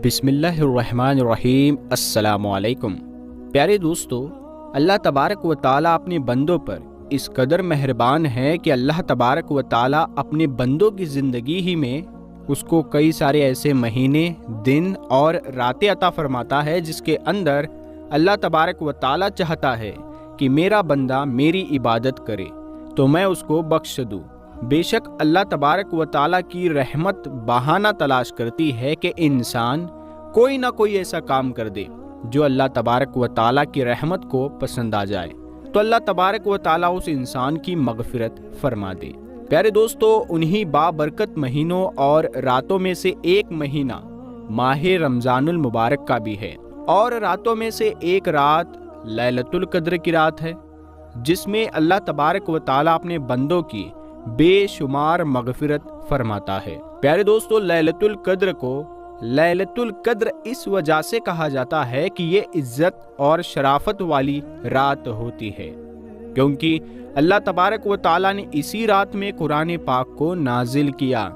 بسم اللہ الرحمن الرحیم۔ السلام علیکم پیارے دوستو، اللہ تبارک و تعالیٰ اپنے بندوں پر اس قدر مہربان ہے کہ اللہ تبارک و تعالیٰ اپنے بندوں کی زندگی ہی میں اس کو کئی سارے ایسے مہینے، دن اور راتیں عطا فرماتا ہے جس کے اندر اللہ تبارک و تعالیٰ چاہتا ہے کہ میرا بندہ میری عبادت کرے تو میں اس کو بخش دوں۔ بے شک اللہ تبارک و تعالیٰ کی رحمت بہانہ تلاش کرتی ہے کہ انسان کوئی نہ کوئی ایسا کام کر دے جو اللہ تبارک و تعالیٰ کی رحمت کو پسند آ جائے، تو اللہ تبارک و تعالیٰ اس انسان کی مغفرت فرما دے۔ پیارے دوستو، انہی بابرکت مہینوں اور راتوں میں سے ایک مہینہ ماہ رمضان المبارک کا بھی ہے، اور راتوں میں سے ایک رات لیلۃ القدر کی رات ہے، جس میں اللہ تبارک و تعالیٰ اپنے بندوں کی بے شمار مغفرت فرماتا ہے۔ پیارے دوستو، لیلۃ القدر کو لیلۃ القدر اس وجہ سے کہا جاتا ہے کہ یہ عزت اور شرافت والی رات ہوتی ہے، کیونکہ اللہ تبارک و تعالیٰ نے اسی رات میں قرآن پاک کو نازل کیا،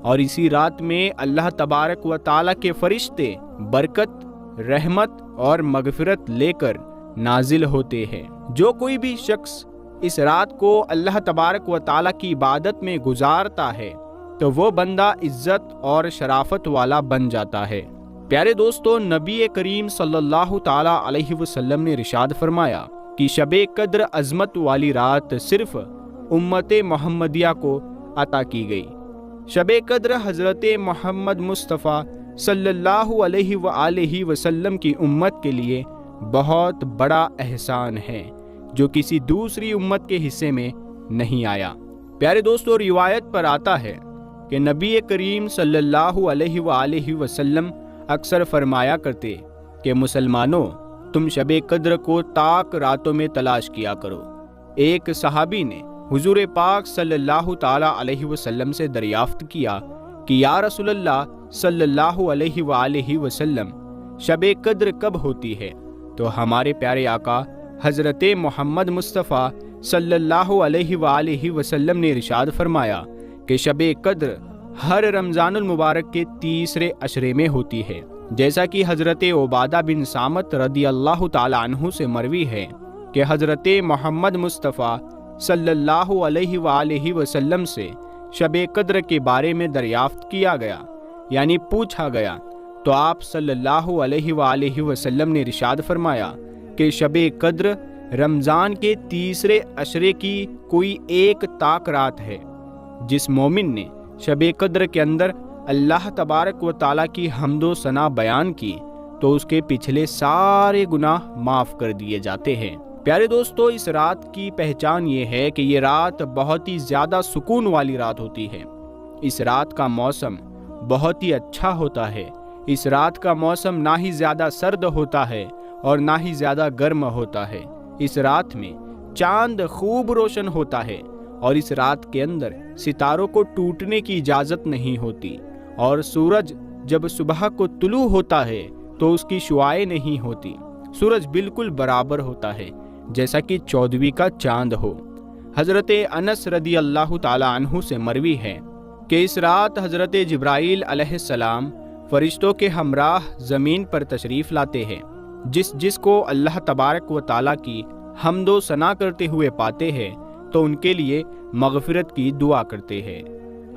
اور اسی رات میں اللہ تبارک و تعالیٰ کے فرشتے برکت، رحمت اور مغفرت لے کر نازل ہوتے ہیں۔ جو کوئی بھی شخص اس رات کو اللہ تبارک و تعالیٰ کی عبادت میں گزارتا ہے تو وہ بندہ عزت اور شرافت والا بن جاتا ہے۔ پیارے دوستو، نبی کریم صلی اللہ تعالیٰ علیہ وسلم نے ارشاد فرمایا کہ شب قدر عظمت والی رات صرف امت محمدیہ کو عطا کی گئی۔ شب قدر حضرت محمد مصطفیٰ صلی اللہ علیہ وآلہ وسلم کی امت کے لیے بہت بڑا احسان ہے جو کسی دوسری امت کے حصے میں نہیں آیا۔ پیارے دوستو، روایت پر آتا ہے کہ نبی کریم صلی اللہ علیہ وآلہ وسلم اکثر فرمایا کرتے کہ مسلمانوں، تم شب قدر کو تاک راتوں میں تلاش کیا کرو۔ ایک صحابی نے حضور پاک صلی اللہ تعالی علیہ وسلم سے دریافت کیا کہ یا رسول اللہ صلی اللہ علیہ وآلہ وسلم، شب قدر کب ہوتی ہے؟ تو ہمارے پیارے آقا حضرت محمد مصطفیٰ صلی اللہ علیہ وآلہ وسلم نے ارشاد فرمایا کہ شب قدر ہر رمضان المبارک کے تیسرے عشرے میں ہوتی ہے، جیسا کہ حضرت عبادہ بن صامت رضی اللہ تعالی عنہ سے مروی ہے کہ حضرت محمد مصطفیٰ صلی اللہ علیہ وآلہ وسلم سے شب قدر کے بارے میں دریافت کیا گیا، یعنی پوچھا گیا، تو آپ صلی اللہ علیہ وآلہ وسلم نے ارشاد فرمایا کہ شب قدر رمضان کے تیسرے عشرے کی کوئی ایک تاک رات ہے۔ جس مومن نے شب قدر کے اندر اللہ تبارک و تعالیٰ کی حمد و ثنا بیان کی تو اس کے پچھلے سارے گناہ معاف کر دیے جاتے ہیں۔ پیارے دوستو، اس رات کی پہچان یہ ہے کہ یہ رات بہت ہی زیادہ سکون والی رات ہوتی ہے۔ اس رات کا موسم بہت ہی اچھا ہوتا ہے۔ اس رات کا موسم نہ ہی زیادہ سرد ہوتا ہے اور نہ ہی زیادہ گرم ہوتا ہے۔ اس رات میں چاند خوب روشن ہوتا ہے، اور اس رات کے اندر ستاروں کو ٹوٹنے کی اجازت نہیں ہوتی، اور سورج جب صبح کو طلوع ہوتا ہے تو اس کی شعاعیں نہیں ہوتی۔ سورج بالکل برابر ہوتا ہے جیسا کہ 14ویں کا چاند ہو۔ حضرت انس رضی اللہ تعالی عنہ سے مروی ہے کہ اس رات حضرت جبرائیل علیہ السلام فرشتوں کے ہمراہ زمین پر تشریف لاتے ہیں۔ جس کو اللہ تبارک و تعالیٰ کی حمد و ثنا کرتے ہوئے پاتے ہیں تو ان کے لیے مغفرت کی دعا کرتے ہیں۔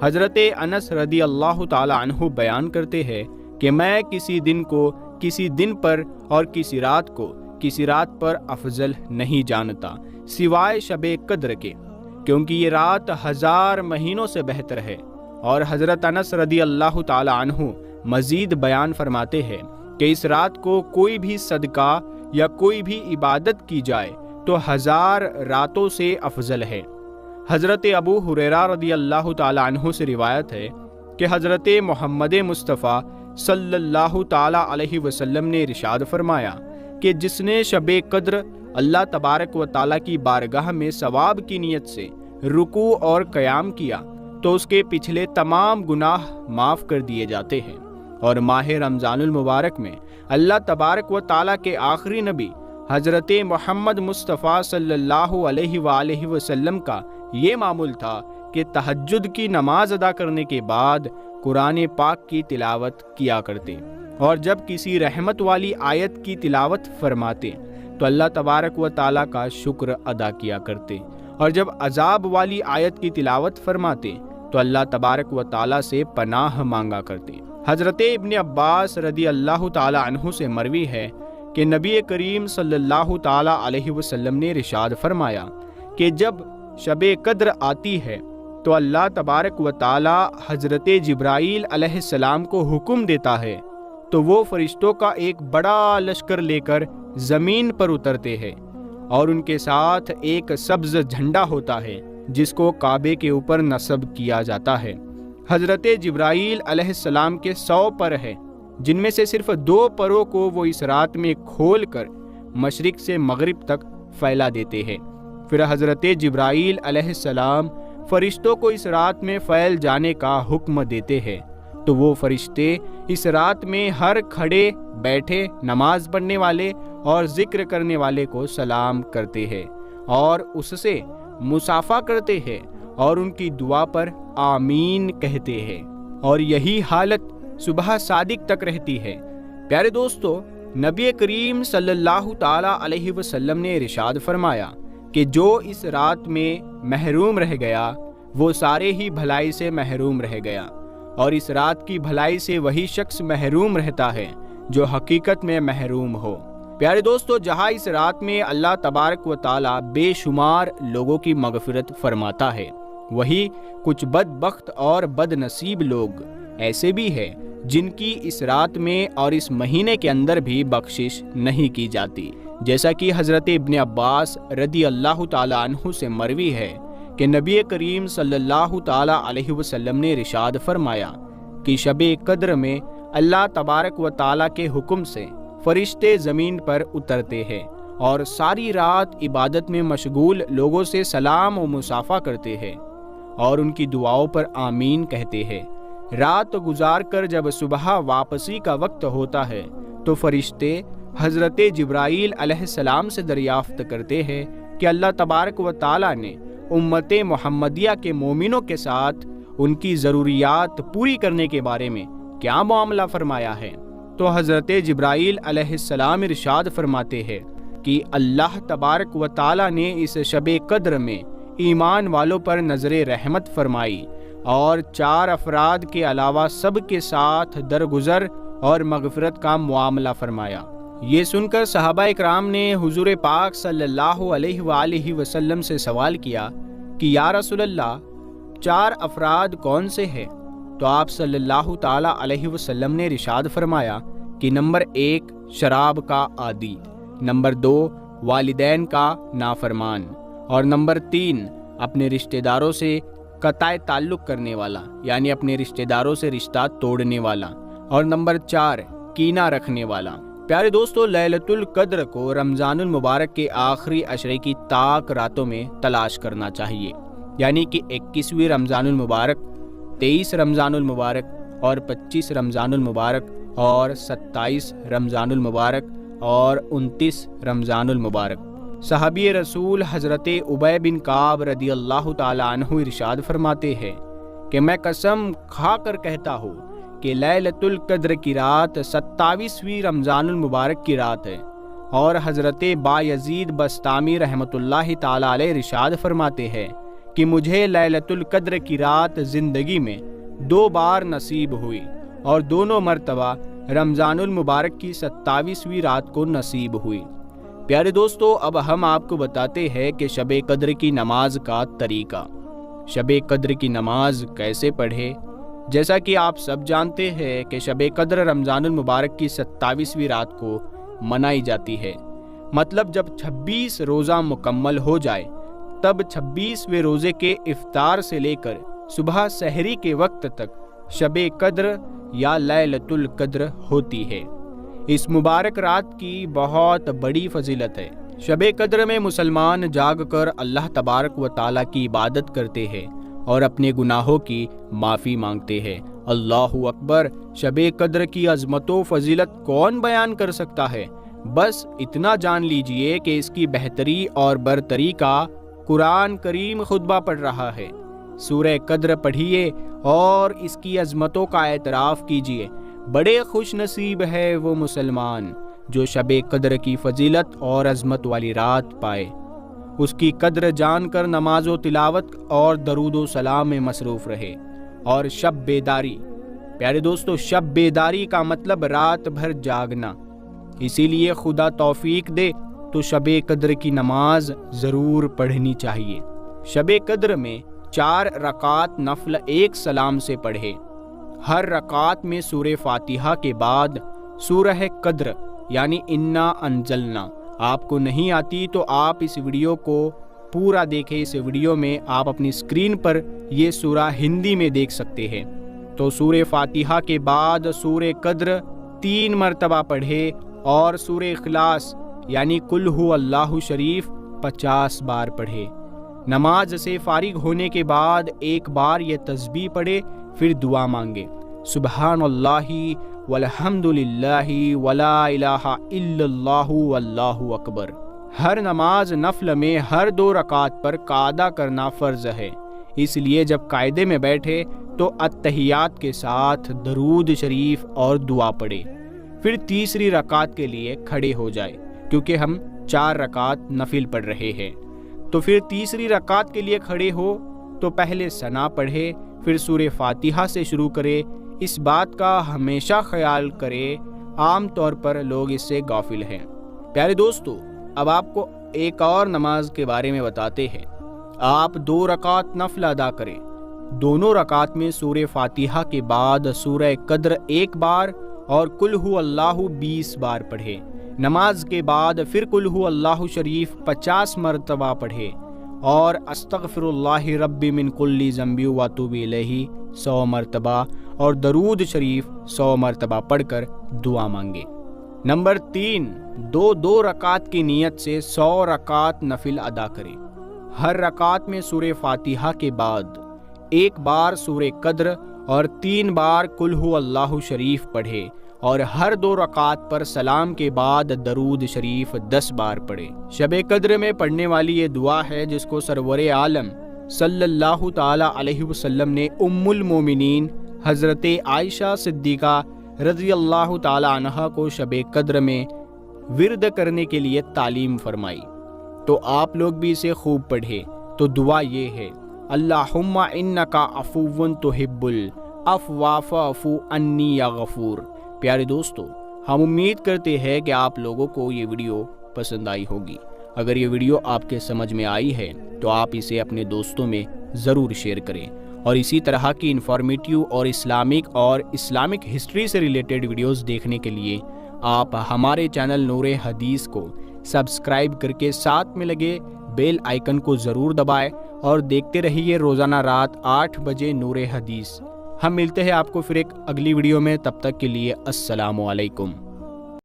حضرت انس رضی اللہ تعالی عنہ بیان کرتے ہیں کہ میں کسی دن کو کسی دن پر اور کسی رات کو کسی رات پر افضل نہیں جانتا سوائے شب قدر کے، کیونکہ یہ رات 1000 مہینوں سے بہتر ہے۔ اور حضرت انس رضی اللہ تعالی عنہ مزید بیان فرماتے ہیں کہ اس رات کو کوئی بھی صدقہ یا کوئی بھی عبادت کی جائے تو 1000 راتوں سے افضل ہے۔ حضرت ابو ہریرہ رضی اللہ تعالی عنہ سے روایت ہے کہ حضرت محمد مصطفیٰ صلی اللہ تعالی علیہ وسلم نے ارشاد فرمایا کہ جس نے شب قدر اللہ تبارک و تعالی کی بارگاہ میں ثواب کی نیت سے رکوع اور قیام کیا تو اس کے پچھلے تمام گناہ معاف کر دیے جاتے ہیں۔ اور ماہ رمضان المبارک میں اللہ تبارک و تعالیٰ کے آخری نبی حضرت محمد مصطفیٰ صلی اللہ علیہ وآلہ وسلم کا یہ معمول تھا کہ تہجد کی نماز ادا کرنے کے بعد قرآن پاک کی تلاوت کیا کرتے، اور جب کسی رحمت والی آیت کی تلاوت فرماتے تو اللہ تبارک و تعالیٰ کا شکر ادا کیا کرتے، اور جب عذاب والی آیت کی تلاوت فرماتے تو اللہ تبارک و تعالیٰ سے پناہ مانگا کرتے۔ حضرت ابن عباس رضی اللہ تعالیٰ عنہ سے مروی ہے کہ نبی کریم صلی اللہ تعالیٰ علیہ وسلم نے ارشاد فرمایا کہ جب شب قدر آتی ہے تو اللہ تبارک و تعالیٰ حضرت جبرائیل علیہ السلام کو حکم دیتا ہے تو وہ فرشتوں کا ایک بڑا لشکر لے کر زمین پر اترتے ہیں، اور ان کے ساتھ ایک سبز جھنڈا ہوتا ہے جس کو کعبے کے اوپر نصب کیا جاتا ہے۔ حضرت جبرائیل علیہ السلام کے 100 پر ہے، جن میں سے صرف 2 پروں کو وہ اس رات میں کھول کر مشرق سے مغرب تک پھیلا دیتے ہیں۔ پھر حضرت جبرائیل علیہ السلام فرشتوں کو اس رات میں پھیل جانے کا حکم دیتے ہیں تو وہ فرشتے اس رات میں ہر کھڑے بیٹھے نماز پڑھنے والے اور ذکر کرنے والے کو سلام کرتے ہیں اور اس سے مصافحہ کرتے ہیں اور ان کی دعا پر آمین کہتے ہیں، اور یہی حالت صبح صادق تک رہتی ہے۔ پیارے دوستو، نبی کریم صلی اللہ تعالی علیہ وسلم نے ارشاد فرمایا کہ جو اس رات میں محروم رہ گیا وہ سارے ہی بھلائی سے محروم رہ گیا، اور اس رات کی بھلائی سے وہی شخص محروم رہتا ہے جو حقیقت میں محروم ہو۔ پیارے دوستو، جہاں اس رات میں اللہ تبارک و تعالی بے شمار لوگوں کی مغفرت فرماتا ہے، وہی کچھ بدبخت اور بد نصیب لوگ ایسے بھی ہیں جن کی اس رات میں اور اس مہینے کے اندر بھی بخشش نہیں کی جاتی، جیسا کہ حضرت ابن عباس رضی اللہ تعالیٰ عنہ سے مروی ہے کہ نبی کریم صلی اللہ تعالیٰ علیہ وسلم نے ارشاد فرمایا کہ شب قدر میں اللہ تبارک و تعالیٰ کے حکم سے فرشتے زمین پر اترتے ہیں اور ساری رات عبادت میں مشغول لوگوں سے سلام و مصافحہ کرتے ہیں اور ان کی دعاؤں پر آمین کہتے ہیں۔ رات گزار کر جب صبح واپسی کا وقت ہوتا ہے تو فرشتے حضرت جبرائیل علیہ السلام سے دریافت کرتے ہیں کہ اللہ تبارک و تعالیٰ نے امت محمدیہ کے مومنوں کے ساتھ ان کی ضروریات پوری کرنے کے بارے میں کیا معاملہ فرمایا ہے، تو حضرت جبرائیل علیہ السلام ارشاد فرماتے ہیں کہ اللہ تبارک و تعالیٰ نے اس شب قدر میں ایمان والوں پر نظر رحمت فرمائی اور 4 افراد کے علاوہ سب کے ساتھ درگزر اور مغفرت کا معاملہ فرمایا۔ یہ سن کر صحابہ اکرام نے حضور پاک صلی اللہ علیہ وآلہ وسلم سے سوال کیا کہ یا رسول اللہ 4 افراد کون سے ہیں؟ تو آپ صلی اللہ تعالی علیہ وسلم نے ارشاد فرمایا کہ نمبر 1 شراب کا عادی، نمبر 2 والدین کا نافرمان، اور نمبر 3 اپنے رشتہ داروں سے قطع تعلق کرنے والا، یعنی اپنے رشتہ داروں سے رشتہ توڑنے والا، اور نمبر 4 کینہ رکھنے والا۔ پیارے دوستو، لیلۃ القدر کو رمضان المبارک کے آخری عشرے کی طاق راتوں میں تلاش کرنا چاہیے، یعنی کہ 21ویں رمضان المبارک، 23 رمضان المبارک اور 25 رمضان المبارک اور 27 رمضان المبارک اور 29 رمضان المبارک۔ صحابی رسول حضرت ابی بن کعب رضی اللہ تعالیٰ عنہ ارشاد فرماتے ہیں کہ میں قسم کھا کر کہتا ہوں کہ لیلۃ القدر کی رات 27ویں رمضان المبارک کی رات ہے، اور حضرت بایزید بسطامی رحمۃ اللہ تعالیٰ علیہ ارشاد فرماتے ہیں کہ مجھے لیلۃ القدر کی رات زندگی میں 2 بار نصیب ہوئی، اور دونوں مرتبہ رمضان المبارک کی 27ویں رات کو نصیب ہوئی۔ پیارے دوستو، اب ہم آپ کو بتاتے ہیں کہ شب قدر کی نماز کا طریقہ۔ شب قدر کی نماز کیسے پڑھے؟ جیسا کہ آپ سب جانتے ہیں کہ شب قدر رمضان المبارک کی 27ویں رات کو منائی جاتی ہے، مطلب جب 26 روزہ مکمل ہو جائے تب 26ویں روزے کے افطار سے لے کر صبح سحری کے وقت تک شب قدر یا لیلۃ القدر ہوتی ہے۔ اس مبارک رات کی بہت بڑی فضیلت ہے۔ شب قدر میں مسلمان جاگ کر اللہ تبارک و تعالیٰ کی عبادت کرتے ہیں اور اپنے گناہوں کی معافی مانگتے ہیں۔ اللہ اکبر! شب قدر کی عظمت و فضیلت کون بیان کر سکتا ہے؟ بس اتنا جان لیجئے کہ اس کی بہتری اور برتری کا قرآن کریم خطبہ پڑھ رہا ہے۔ سورہ قدر پڑھیے اور اس کی عظمتوں کا اعتراف کیجئے۔ بڑے خوش نصیب ہے وہ مسلمان جو شب قدر کی فضیلت اور عظمت والی رات پائے۔ اس کی قدر جان کر نماز و تلاوت اور درود و سلام میں مصروف رہے۔ اور شب بیداری، پیارے دوستو، شب بیداری کا مطلب رات بھر جاگنا، اسی لیے خدا توفیق دے تو شب قدر کی نماز ضرور پڑھنی چاہیے۔ شب قدر میں 4 رکعات نفل ایک سلام سے پڑھے۔ ہر رکعت میں سورہ فاتحہ کے بعد سورہ قدر یعنی انا انزلنا آپ کو نہیں آتی تو آپ اس ویڈیو کو پورا دیکھیں۔ اس ویڈیو میں آپ اپنی اسکرین پر یہ سورہ ہندی میں دیکھ سکتے ہیں۔ تو سورہ فاتحہ کے بعد سورہ قدر 3 مرتبہ پڑھے اور سورہ اخلاص یعنی قل ہو اللہ شریف 50 بار پڑھے۔ نماز سے فارغ ہونے کے بعد ایک بار یہ تسبیح پڑھے، پھر دعا مانگے، سبحان اللہ والحمد للہ ولا الہ الا اللہ واللہ اکبر۔ ہر نماز نفل میں ہر 2 رکعت پر قعدہ کرنا فرض ہے، اس لیے جب قاعدے میں بیٹھے تو اتحیات کے ساتھ درود شریف اور دعا پڑھے، پھر تیسری رکعت کے لیے کھڑے ہو جائے، کیونکہ ہم 4 رکعت نفل پڑھ رہے ہیں۔ تو پھر تیسری رکعت کے لیے کھڑے ہو تو پہلے ثنا پڑھے، پھر سورہ فاتحہ سے شروع کرے۔ اس بات کا ہمیشہ خیال کرے، عام طور پر لوگ اس سے غافل ہیں۔ پیارے دوستو، اب آپ کو ایک اور نماز کے بارے میں بتاتے ہیں۔ آپ 2 رکعت نفل ادا کریں، دونوں رکعت میں سورہ فاتحہ کے بعد سورہ قدر 1 بار اور قل ہو اللہ 20 بار پڑھے۔ نماز کے بعد پھر قل ہو اللہ شریف 50 مرتبہ پڑھے اور استغفر اللہ ربی من کل ذنب واتوب الیہ 100 مرتبہ اور درود شریف 100 مرتبہ پڑھ کر دعا مانگے۔ نمبر 3، 2 رکعت کی نیت سے 100 رکعت نفل ادا کرے۔ ہر رکعت میں سورہ فاتحہ کے بعد 1 بار سورہ قدر اور 3 بار قل ہو اللہ شریف پڑھے اور ہر 2 رکعت پر سلام کے بعد درود شریف 10 بار پڑھے۔ شب قدر میں پڑھنے والی یہ دعا ہے جس کو سرور عالم صلی اللہ تعالی علیہ وسلم نے ام المومنین حضرت عائشہ صدیقہ رضی اللہ تعالی عنہا کو شب قدر میں ورد کرنے کے لیے تعلیم فرمائی، تو آپ لوگ بھی اسے خوب پڑھے۔ تو دعا یہ ہے، اللہم انکا عفو تحب العفو فاعف عنی یا غفور۔ پیارے دوستو، ہم امید کرتے ہیں کہ آپ لوگوں کو یہ ویڈیو پسند آئی ہوگی۔ اگر یہ ویڈیو آپ کے سمجھ میں آئی ہے تو آپ اسے اپنے دوستوں میں ضرور شیئر کریں، اور اسی طرح کی انفارمیٹیو اور اسلامک ہسٹری سے ریلیٹڈ ویڈیوز دیکھنے کے لیے آپ ہمارے چینل نور حدیث کو سبسکرائب کر کے ساتھ میں لگے بیل آئیکن کو ضرور دبائیں اور دیکھتے رہیے روزانہ رات 8 بجے نور حدیث۔ ہم ملتے ہیں آپ کو پھر ایک اگلی ویڈیو میں، تب تک کے لیے السلام علیکم۔